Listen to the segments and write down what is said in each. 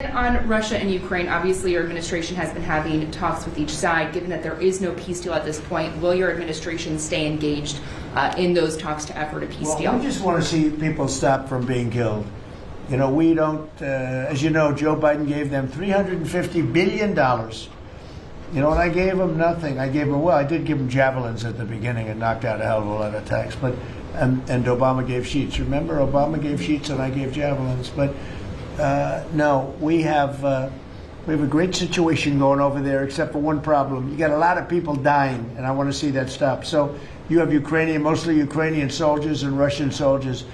On Russia and Ukraine, obviously your administration has been having talks with each side. Given that there is no peace deal at this point, will your administration stay engaged in those talks to effort a peace deal? We just want to see people stop from being killed. You know, we don't, as you know, Joe Biden gave them $350 billion. You know, and I gave them nothing. I did give them javelins at the beginning and knocked out a hell of a lot of attacks. But and Obama gave sheets. Remember, Obama gave sheets and I gave javelins. But no, we have a great situation going over there, except for one problem. You got a lot of people dying, and I want to see that stop. So you have mostly Ukrainian soldiers and Russian soldiers.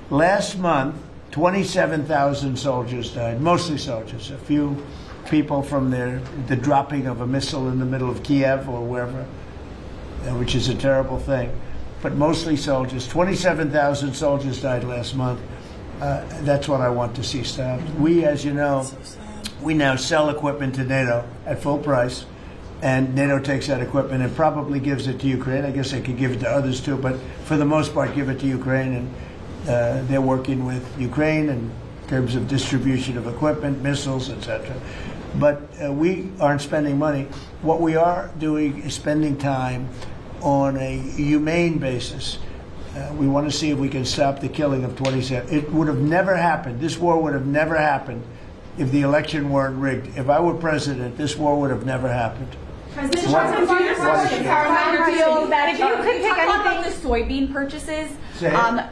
Last month, 27,000 soldiers died, mostly soldiers. A few people from the dropping of a missile in the middle of Kiev or wherever, which is a terrible thing. But mostly soldiers. 27,000 soldiers died last month. That's what I want to see stopped. We, as you know, we now sell equipment to NATO at full price, and NATO takes that equipment and probably gives it to Ukraine. I guess they could give it to others too, but for the most part, give it to Ukraine. And they're working with Ukraine in terms of distribution of equipment, missiles, etc. But we aren't spending money. What we are doing is spending time on a humane basis. We want to see if we can stop the killing of 27. It would have never happened. This war would have never happened if the election weren't rigged. If I were president, this war would have never happened. President Trump, if you could pick anything about the soybean purchases,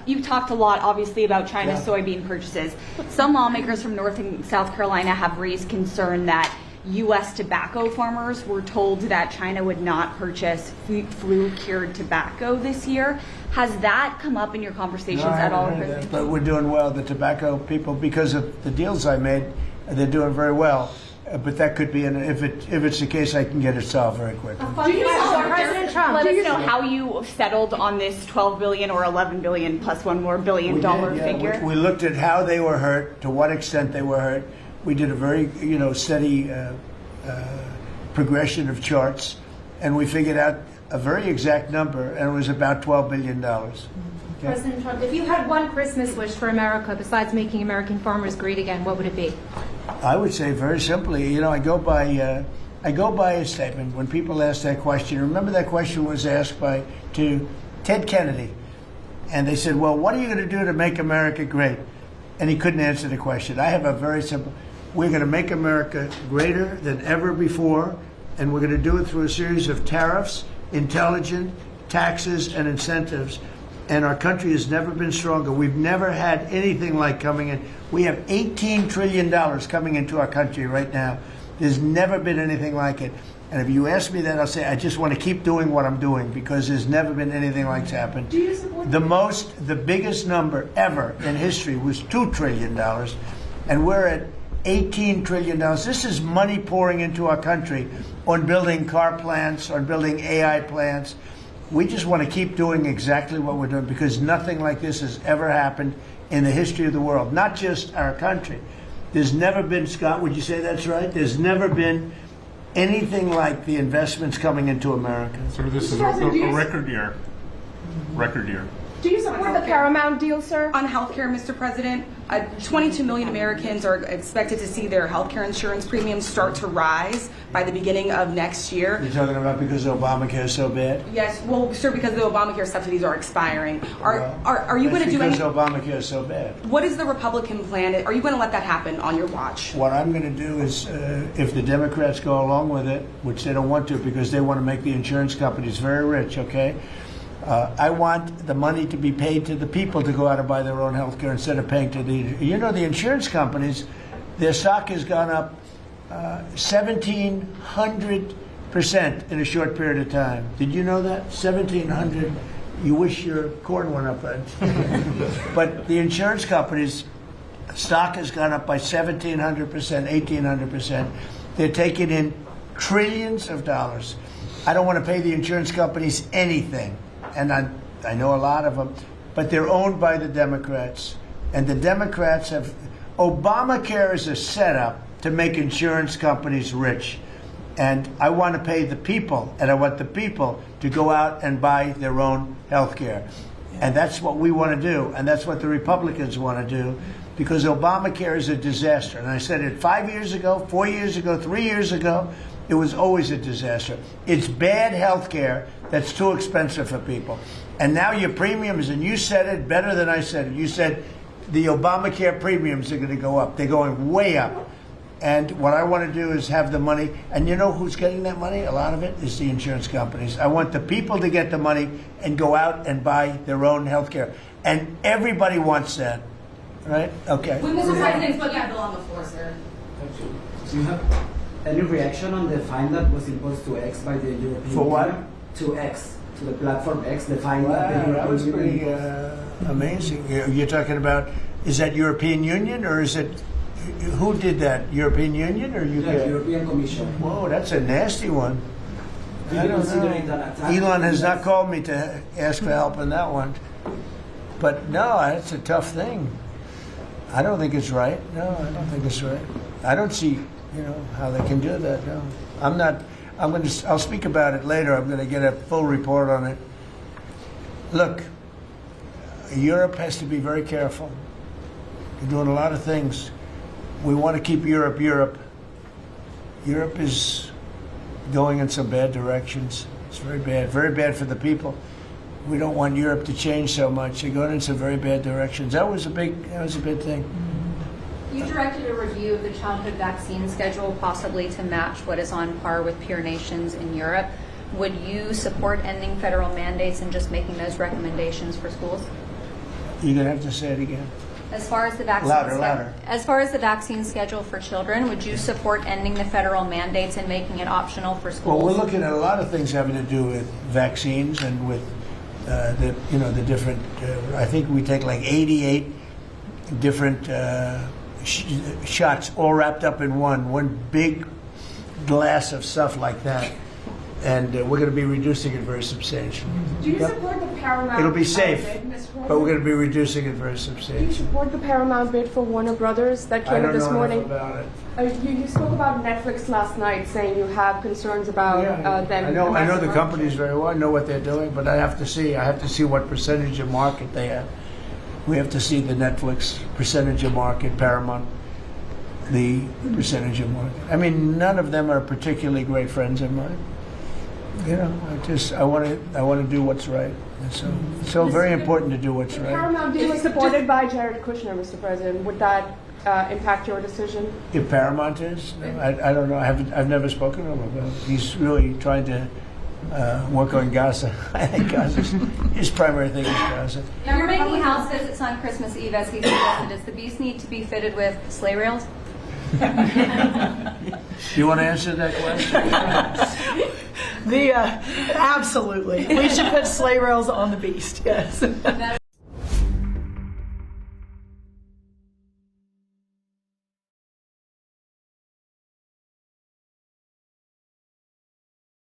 you've talked a lot, obviously, about China's soybean purchases. Some lawmakers from North and South Carolina have raised concern that U.S. tobacco farmers were told that China would not purchase flu-cured tobacco this year. Has that come up in your conversations at all? But we're doing well. The tobacco people, because of the deals I made, they're doing very well. But that could be, if it's the case, I can get it solved very quickly. President Trump, let us know how you settled on this $12 billion or $11 billion plus one more $billion figure. We looked at how they were hurt, to what extent they were hurt. We did a very, steady progression of charts, and we figured out a very exact number, and it was about $12 billion. Okay. President Trump, if you had one Christmas wish for America besides making American farmers great again, what would it be? I would say very simply, I go by a statement. When people ask that question, remember that question was asked to Ted Kennedy, and they said, "Well, what are you going to do to make America great?" And he couldn't answer the question. I have a very simple. We're going to make America greater than ever before, and we're going to do it through a series of tariffs, intelligent taxes, and incentives. And our country has never been stronger. We've never had anything like coming in. We have $18 trillion coming into our country right now. There's never been anything like it. And if you ask me that, I'll say I just want to keep doing what I'm doing because there's never been anything like it's happened. Do you support the biggest number ever in history was $2 trillion, and we're at $18 trillion. This is money pouring into our country on building car plants, on building AI plants. We just want to keep doing exactly what we're doing because nothing like this has ever happened in the history of the world, not just our country. There's never been, Scott, would you say that's right? There's never been anything like the investments coming into America. So this is a record year. Record year. Do you support the Paramount deal, sir? On healthcare, Mr. President, 22 million Americans are expected to see their healthcare insurance premiums start to rise by the beginning of next year. You're talking about because Obamacare is so bad? Yes, well, sir, because the Obamacare subsidies are expiring. Are you going to do anything? Because Obamacare is so bad. What is the Republican plan? Are you going to let that happen on your watch? What I'm going to do is, if the Democrats go along with it, which they don't want to because they want to make the insurance companies very rich, okay? I want the money to be paid to the people to go out and buy their own health care instead of paying to the insurance companies, their stock has gone up 1,700% in a short period of time. Did you know that? 1,700. You wish your corn went up. But the insurance companies' stock has gone up by 1,700%, 1,800%. They're taking in trillions of dollars. I don't want to pay the insurance companies anything. And I know a lot of them, but they're owned by the Democrats. And the Democrats have... Obamacare is a setup to make insurance companies rich. And I want to pay the people, and I want the people to go out and buy their own health care. And that's what we want to do, and that's what the Republicans want to do. because Obamacare is a disaster. And I said it 5 years ago, 4 years ago, 3 years ago. It was always a disaster. It's bad health care that's too expensive for people. And now your premiums, and you said it better than I said it. You said the Obamacare premiums are going to go up. They're going way up. And what I want to do is have the money. And you know who's getting that money? A lot of it is the insurance companies. I want the people to get the money and go out and buy their own health care. And everybody wants that. Right? Okay. When Mr. President, put that bill on the floor, sir. Do you have any reaction on the fine that was imposed to X by the European For what? Union? To X, to the platform X, the fine Wow, that the that was European pretty Union imposed. amazing. You're talking about, is that European Union or is it, who did that? European Union or UK? The European Commission. Whoa, that's a nasty one. Do I you don't consider know. it an attack? Elon has not called me to ask for help on that one. But no, it's a tough thing. I don't think it's right. No, I don't think it's right. I don't see, how they can do that. No, I'm not. I'll speak about it later. I'm going to get a full report on it. Look, Europe has to be very careful. They're doing a lot of things. We want to keep Europe. Europe is going in some bad directions. It's very bad for the people. We don't want Europe to change so much. They're going in some very bad directions. That was a big thing. You directed a review of the childhood vaccine schedule, possibly to match what is on par with peer nations in Europe. Would you support ending federal mandates and just making those recommendations for schools? You're going to have to say it again. As far as the vaccine Louder. As far as the vaccine schedule for children, would you support ending the federal mandates and making it optional for schools? Well, we're looking at a lot of things having to do with vaccines and with the different. I think we take like 88 different shots, all wrapped up in one big glass of stuff like that, and we're going to be reducing it very substantially. Do you support the Paramount It'll be safe, bid, Mr. President? but we're going to be reducing it very Do you substantially. support the Paramount bid for Warner Brothers that I came don't out this know morning? enough about it. You spoke about Netflix last night, saying you have concerns about them. I know the amassing companies very well. I know what they're doing, but I have to see what percentage of market they have. We have to see the Netflix percentage of market, Paramount, the percentage of market. I mean, none of them are particularly great friends of mine. I want to do what's right. And so very important to do what's The right. Paramount deal was supported by Jared Kushner, Mr. President. Would that impact your decision? If Paramount is, I don't know. I've never spoken to him about it. He's really trying to work on Gaza. I think his primary thing is Gaza. You're making house visits on Christmas Eve, as he suggested. Does the beast need to be fitted with sleigh rails? Do you want to answer that question? Absolutely. We should put sleigh rails on the beast, yes.